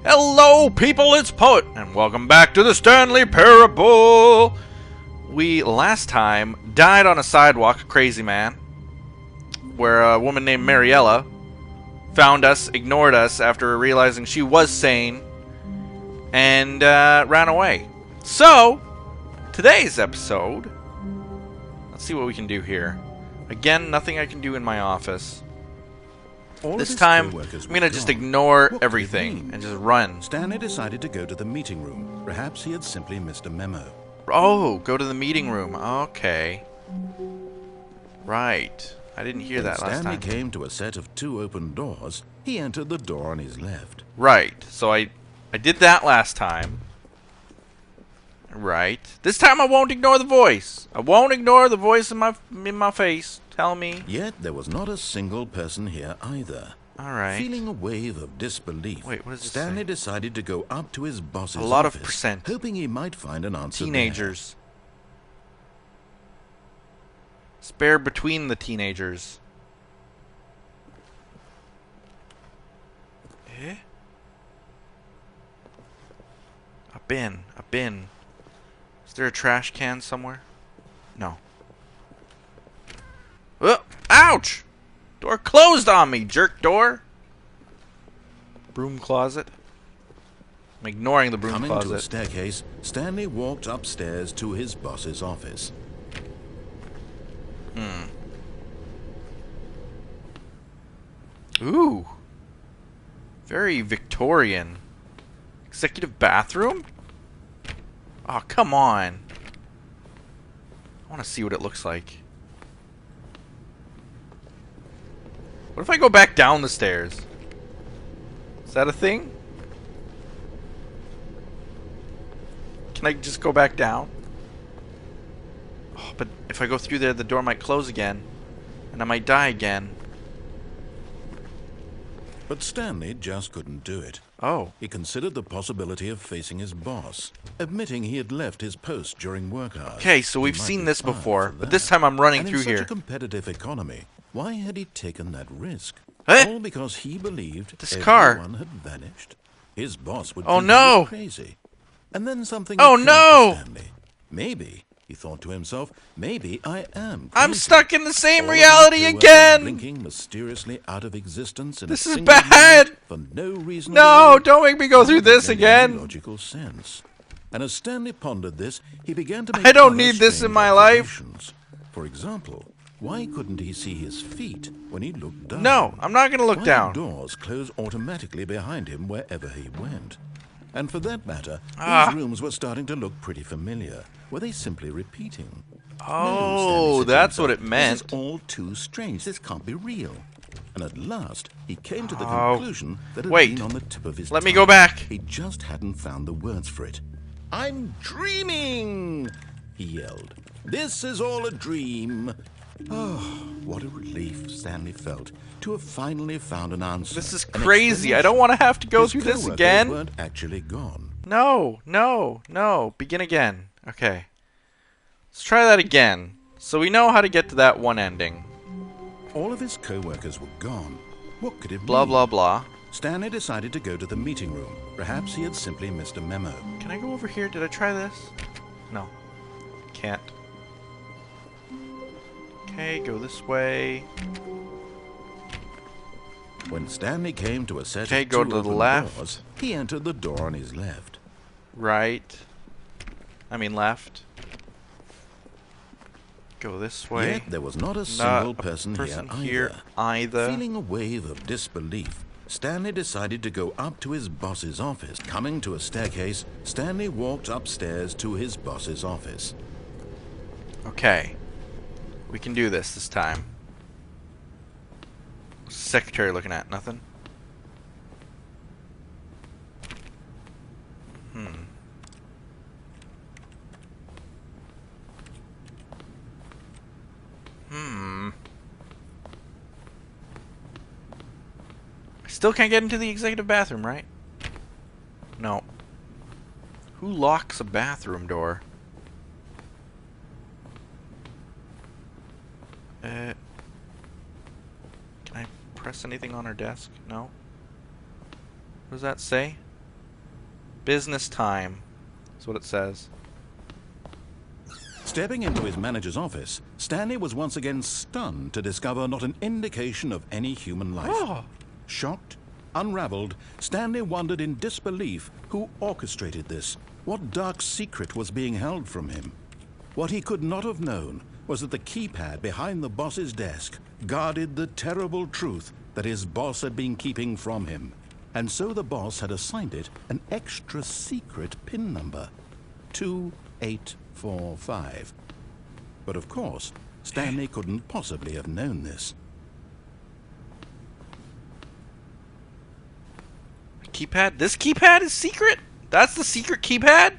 Hello, people, it's Poet, and welcome back to the Stanley Parable! We, last time, died on a sidewalk, a crazy man, where a woman named Mariella found us, ignored us after realizing she was sane, and ran away. So, today's episode, let's see what we can do here. Again, nothing I can do in my office. This time, I'm going to just ignore everything and just run. Stanley decided to go to the meeting room. Perhaps he had simply missed a memo. Oh, go to the meeting room. Okay. Right. I didn't hear that last time. Stanley came to a set of 2 open doors. He entered the door on his left. Right. So I did that last time. Right. This time I won't ignore the voice. I won't ignore the voice in my face. Tell me. Yet there was not a single person here either. Alright. Feeling a wave of disbelief, Wait, what does it Stanley say? decided to go up to his boss's A lot office, of percent. hoping he might find an answer Teenagers. Spare between the teenagers. Eh? A bin. A bin. Is there a trash can somewhere? No. Oh, ouch! Door closed on me, jerk door. Broom closet. I'm ignoring the broom Coming closet. to a staircase, Stanley walked upstairs to his boss's office. Ooh. Very Victorian. Executive bathroom? Oh, come on. I want to see what it looks like. What if I go back down the stairs? Is that a thing? Can I just go back down? Oh, but if I go through there, the door might close again. And I might die again. But Stanley just couldn't do it. Oh. He considered the possibility of facing his boss, admitting he had left his post during work hours. Okay, so we've He might seen be this fired before, for but that. this time I'm running And through in such here. a competitive economy, why had he taken that risk? Eh? All because he believed This car. everyone had vanished. His boss would Oh, think no. he was crazy. And then something Oh, occurred to no. Stanley. Maybe, he thought to himself, maybe I am crazy. I'm stuck in the same All of reality my coworkers again! Blinking mysteriously out of existence in This a is single bad! moment for no reason at No, all. don't make me go through Nor this did it make any again! logical sense. And as Stanley pondered this, he began to make I don't other need this in strange my life. observations. For example, why couldn't he see his feet when he looked down? No, I'm not gonna look Why down. did doors close automatically behind him wherever he went? And for that matter, Ah. these rooms were starting to look pretty familiar. Were they simply repeating? Oh, Stanley said to that's what himself, it meant. This is all too strange. This can't be real. And at last, he came to the Oh. conclusion that had Wait. been on the tip of his Let me tongue. go back. He just hadn't found the words for it. I'm dreaming, he yelled. This is all a dream. Oh, what a relief Stanley felt to have finally found an answer. This is an crazy. I don't want to have to go His through this coworkers again. weren't actually gone. No, no, no. Begin again. Okay. Let's try that again. So we know how to get to that one ending. All of his co-workers were gone. What could it mean? Blah, blah, blah. Stanley decided to go to the meeting room. Perhaps he had simply missed a memo. Can I go over here? Did I try this? No. Can't. Okay, go this way. When Stanley came to a set Okay, of go 2 to the open left. doors, he entered the door on his left. Right. I mean left. Go this way. Yet there was not a Not single a person, here here either. Feeling a wave of disbelief, Stanley decided to go up to his boss's office. Coming to a staircase, Stanley walked upstairs to his boss's office. Okay. We can do this time. What's the secretary looking at? Nothing? I still can't get into the executive bathroom, right? No. Who locks a bathroom door? Can I press anything on her desk? No. What does that say? Business time. That's what it says. Stepping into his manager's office, Stanley was once again stunned to discover not an indication of any human life. Oh. Shocked, unraveled, Stanley wondered in disbelief who orchestrated this, what dark secret was being held from him. What he could not have known was that the keypad behind the boss's desk guarded the terrible truth that his boss had been keeping from him. And so the boss had assigned it an extra secret PIN number, 2845. But of course, Stanley couldn't possibly have known this. Keypad? This keypad is secret? That's the secret keypad?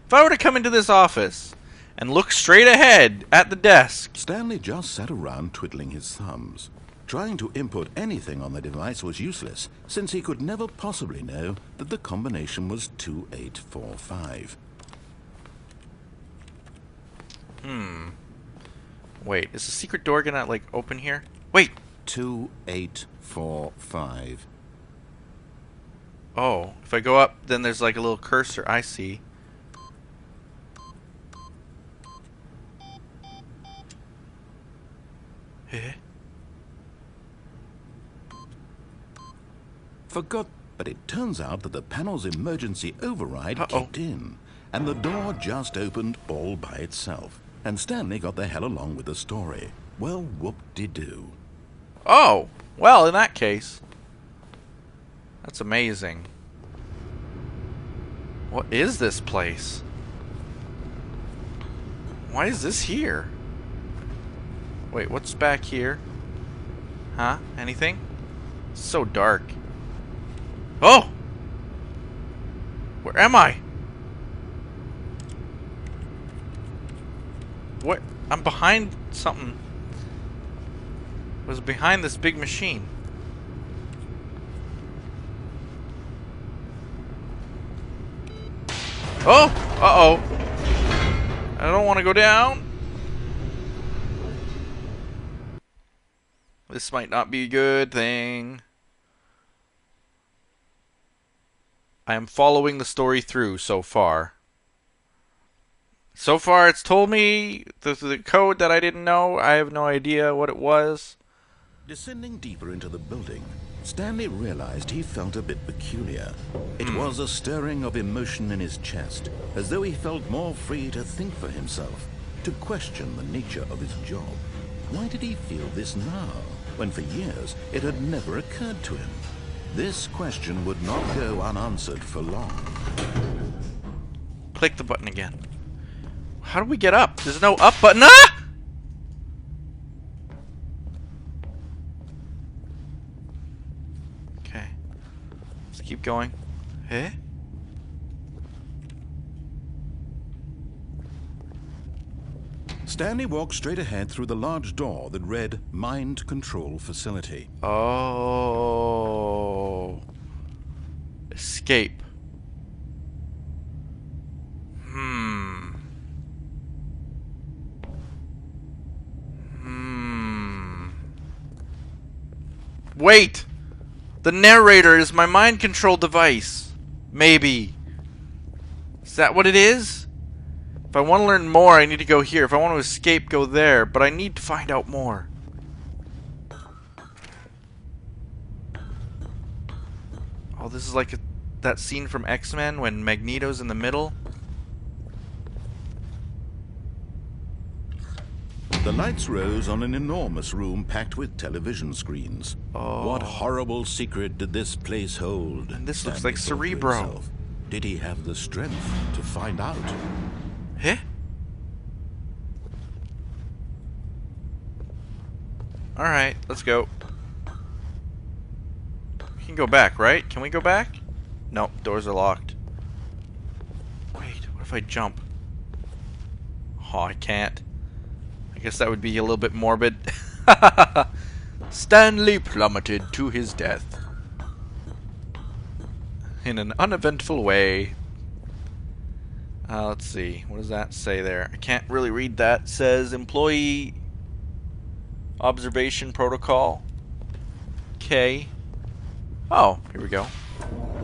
If I were to come into this office and look straight ahead at the desk... Stanley just sat around twiddling his thumbs. Trying to input anything on the device was useless, since he could never possibly know that the combination was 2845. Wait, is the secret door gonna, like, open here? Wait! 2845. Oh, if I go up, then there's like a little cursor. I see. Eh? Forgot, but it turns out that the panel's emergency override kicked in, and the door just opened all by itself. And Stanley got the hell along with the story. Well, whoop-de-doo. Oh! Well, in that case... That's amazing. What is this place? Why is this here? Wait, what's back here? Huh? Anything? It's so dark. Oh! Where am I? What? I'm behind something. I was behind this big machine. Oh! Uh-oh. I don't want to go down. This might not be a good thing. I am following the story through so far. So far, it's told me the code that I didn't know. I have no idea what it was. Descending deeper into the building, Stanley realized he felt a bit peculiar. It was a stirring of emotion in his chest, as though he felt more free to think for himself, to question the nature of his job. Why did he feel this now, when for years it had never occurred to him? This question would not go unanswered for long. Click the button again. How do we get up? There's no up button. Ah! Okay. Let's keep going. Eh? Stanley walked straight ahead through the large door that read Mind Control Facility. Oh. Escape. Wait! The narrator is my mind control device. Maybe. Is that what it is? If I want to learn more, I need to go here. If I want to escape, go there. But I need to find out more. Oh, this is like that scene from X-Men when Magneto's in the middle. The lights rose on an enormous room packed with television screens. Oh. What horrible secret did this place hold? And this looks Stanley like thought to Cerebro. himself. Did he have the strength to find out? Huh? Alright, let's go. We can go back, right? Can we go back? Nope, doors are locked. Wait, what if I jump? Oh, I can't. I guess that would be a little bit morbid. Stanley plummeted to his death. In an uneventful way. Let's see. What does that say there? I can't really read that. It says employee observation protocol. Okay. Oh, here we go.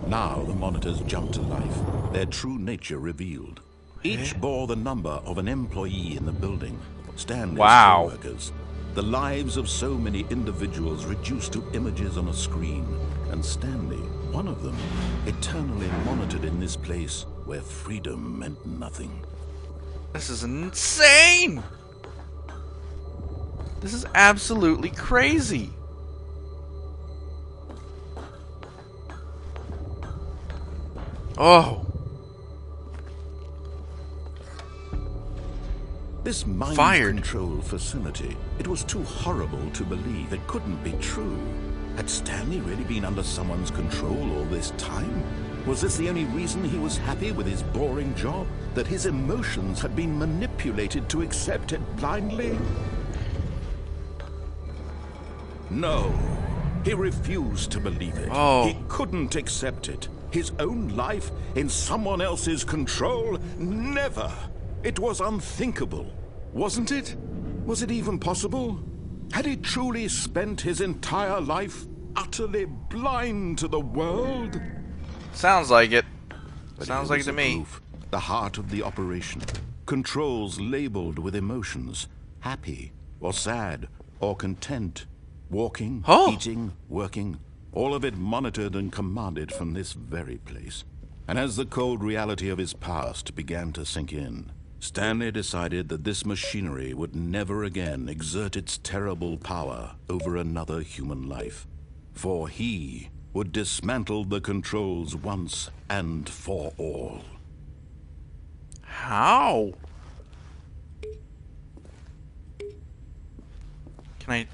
Now the monitors jumped to life, their true nature revealed. Each bore the number of an employee in the building, Stanley's Wow. co-workers. The lives of so many individuals reduced to images on a screen, and Stanley, one of them, eternally monitored in this place where freedom meant nothing. This is insane! This is absolutely crazy. Oh. This mind Fired. control facility, it was too horrible to believe. It couldn't be true. Had Stanley really been under someone's control all this time? Was this the only reason he was happy with his boring job? That his emotions had been manipulated to accept it blindly? No. He refused to believe it. Oh. He couldn't accept it. His own life in someone else's control? Never. It was unthinkable. Wasn't it? Was it even possible? Had he truly spent his entire life utterly blind to the world? Sounds like it. But Sounds here like was it to the me. proof, the heart of the operation. Controls labeled with emotions. Happy, or sad, or content. Walking, Oh. eating, working. All of it monitored and commanded from this very place. And as the cold reality of his past began to sink in, Stanley decided that this machinery would never again exert its terrible power over another human life. For he would dismantle the controls once and for all. How? Can I...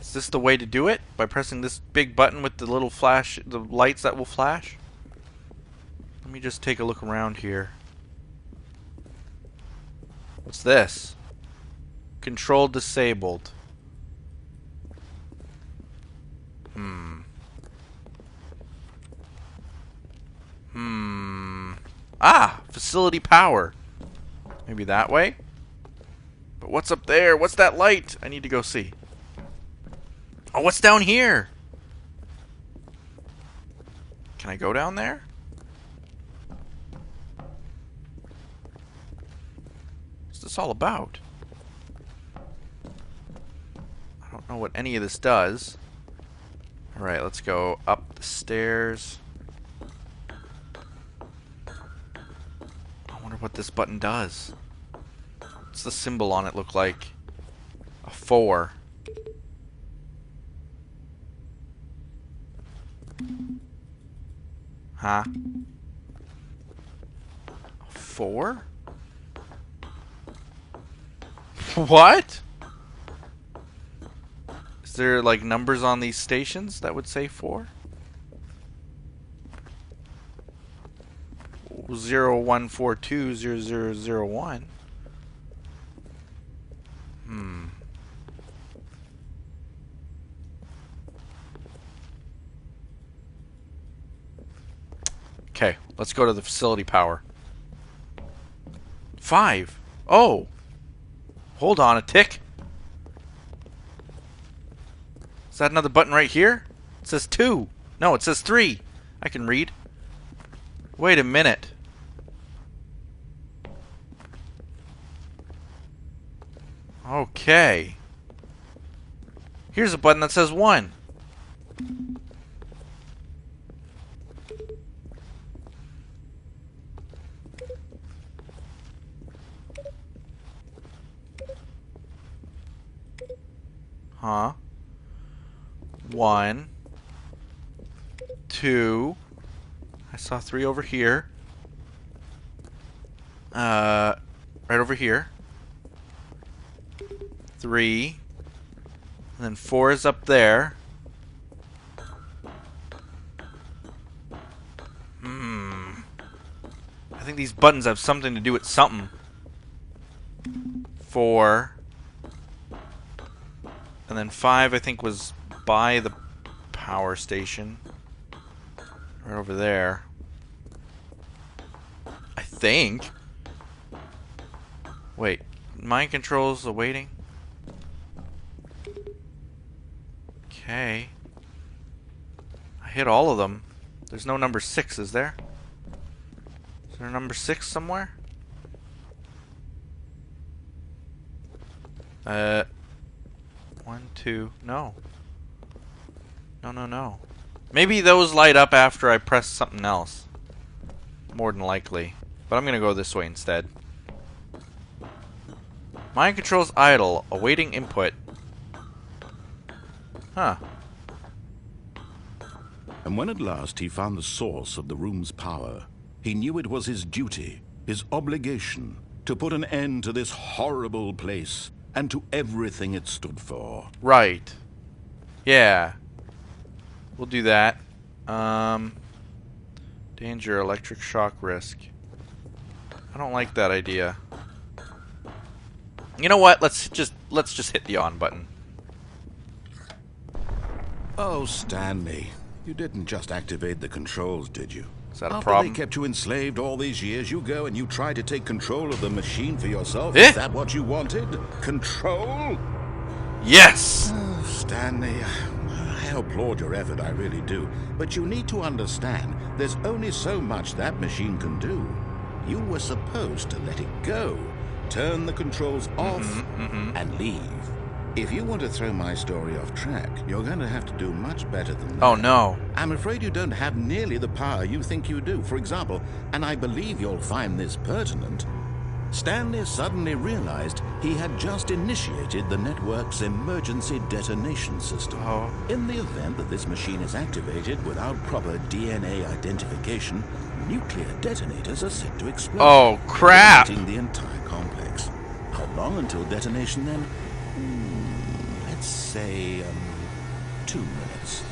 Is this the way to do it? By pressing this big button with the little flash, the lights that will flash? Let me just take a look around here. What's this? Control disabled. Ah! Facility power. Maybe that way? But what's up there? What's that light? I need to go see. Oh, what's down here? Can I go down there? What's this all about? I don't know what any of this does. Alright, let's go up the stairs. I wonder what this button does. What's the symbol on it look like? A 4. Huh? A 4? What? Is there like numbers on these stations that would say 4? 01420001. Okay, let's go to the facility power. 5. Oh. Hold on a tick. Is that another button right here? It says 2. No, it says 3. I can read. Wait a minute. Okay. Here's a button that says 1. Huh? 1, 2. I saw 3 over here. Right over here. 3. And then 4 is up there. I think these buttons have something to do with something. 4. And then 5, I think, was by the power station. Right over there. I think. Wait. Mind controls awaiting? Okay. I hit all of them. There's no number 6, is there? Is there a number 6 somewhere? 1, 2, no. No. Maybe those light up after I press something else. More than likely. But I'm gonna go this way instead. Mind controls idle, awaiting input. Huh. And when at last he found the source of the room's power, he knew it was his duty, his obligation, to put an end to this horrible place and to everything it stood for. Right. Yeah. We'll do that. Danger, electric shock risk. I don't like that idea. You know what? Let's just hit the on button. Oh, Stanley, you didn't just activate the controls, did you? Is that a After problem? they kept you enslaved all these years, you go and you try to take control of the machine for yourself. Eh? Is that what you wanted? Control? Yes! Oh, Stanley, I applaud your effort, I really do. But you need to understand, there's only so much that machine can do. You were supposed to let it go, turn the controls off, and leave. If you want to throw my story off track, you're going to have to do much better than that. Oh no. I'm afraid you don't have nearly the power you think you do. For example, and I believe you'll find this pertinent, Stanley suddenly realized he had just initiated the network's emergency detonation system. Oh. In the event that this machine is activated without proper DNA identification, nuclear detonators are set to explode. Oh, crap! Detonating the entire complex. How long until detonation then? Let's say, 2 minutes.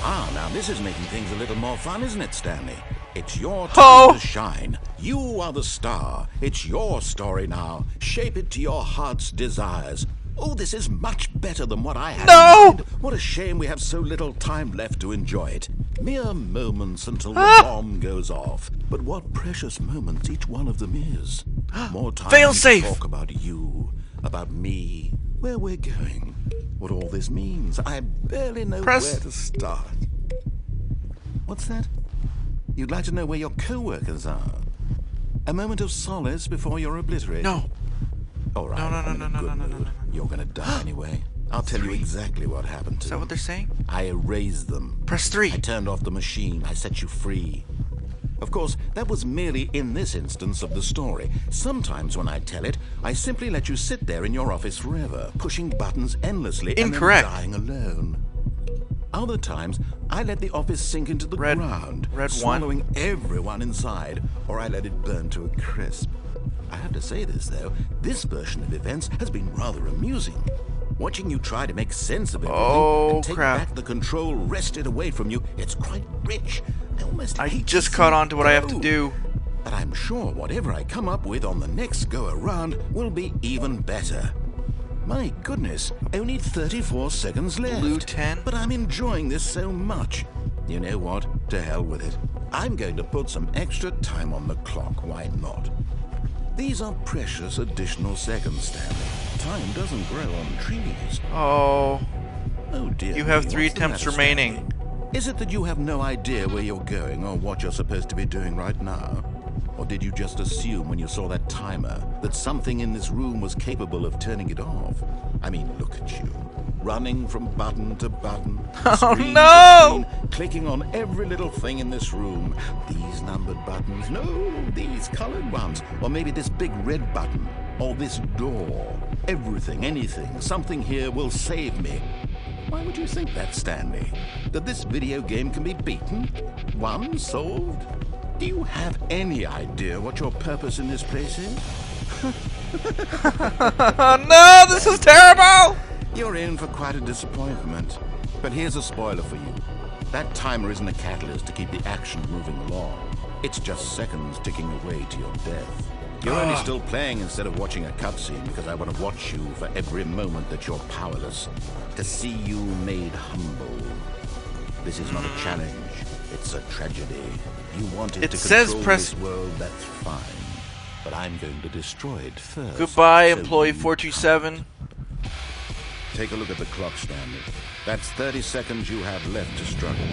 Ah, now this is making things a little more fun, isn't it, Stanley? It's your time to shine. You are the star. It's your story now. Shape it to your heart's desires. Oh, this is much better than what I had in mind. What a shame we have so little time left to enjoy it. Mere moments until the bomb goes off. But what precious moments each one of them is. More time to talk about you, about me, where we're going, what all this means. I barely know where to start. What's that? You'd like to know where your co-workers are? A moment of solace before you're obliterated? No. All right. No. You're gonna die anyway. I'll tell you exactly what happened to them. Is that what they're saying? I erased them. Press 3. I turned off the machine. I set you free. Of course, that was merely in this instance of the story. Sometimes when I tell it, I simply let you sit there in your office forever, pushing buttons endlessly and then dying alone. Other times, I let the office sink into the ground, swallowing everyone inside, or I let it burn to a crisp. I have to say this, though, this version of events has been rather amusing. Watching you try to make sense of everything and take back the control wrested away from you, it's quite rich. I just caught on to what I have to do. But I'm sure whatever I come up with on the next go-around will be even better. My goodness, only 34 seconds left. Blue 10. But I'm enjoying this so much. You know what? To hell with it. I'm going to put some extra time on the clock. Why not? These are precious additional seconds, Stanley. Time doesn't grow on trees. Oh. Oh dear. You have 3 attempts remaining. Is it that you have no idea where you're going or what you're supposed to be doing right now? Or did you just assume when you saw that timer that something in this room was capable of turning it off? I mean, look at you. Running from button to button. Screen to screen, clicking on every little thing in this room. These numbered buttons. No, these colored ones. Or maybe this big red button. Or this door. Everything, anything, something here will save me. Why would you think that, Stanley? That this video game can be beaten? Won? Solved? Do you have any idea what your purpose in this place is? No, this is terrible! You're in for quite a disappointment. But here's a spoiler for you. That timer isn't a catalyst to keep the action moving along. It's just seconds ticking away to your death. You're only still playing instead of watching a cutscene because I want to watch you for every moment that you're powerless. To see you made humble. This is not a challenge. It's a tragedy. You wanted to control this world, that's fine. But I'm going to destroy it first. Goodbye, employee 427. Take a look at the clock, Stanley. That's 30 seconds you have left to struggle.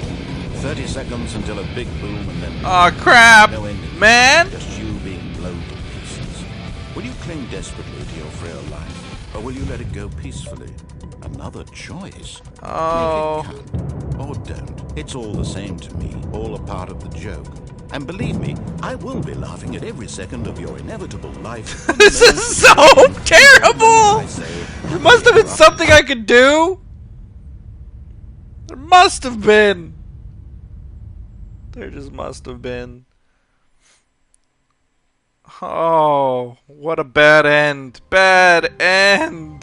30 seconds until a big boom and then... Oh crap! No ending. Man! Just you being blown to pieces. Will you cling desperately to your frail life? Or will you let it go peacefully? Another choice. Oh. Make it count. Or don't. It's all the same to me. All a part of the joke. And believe me, I will be laughing at every second of your inevitable life. This is so terrible! There must have been something I could do! There must have been! There just must have been. Oh, what a bad end. Bad end!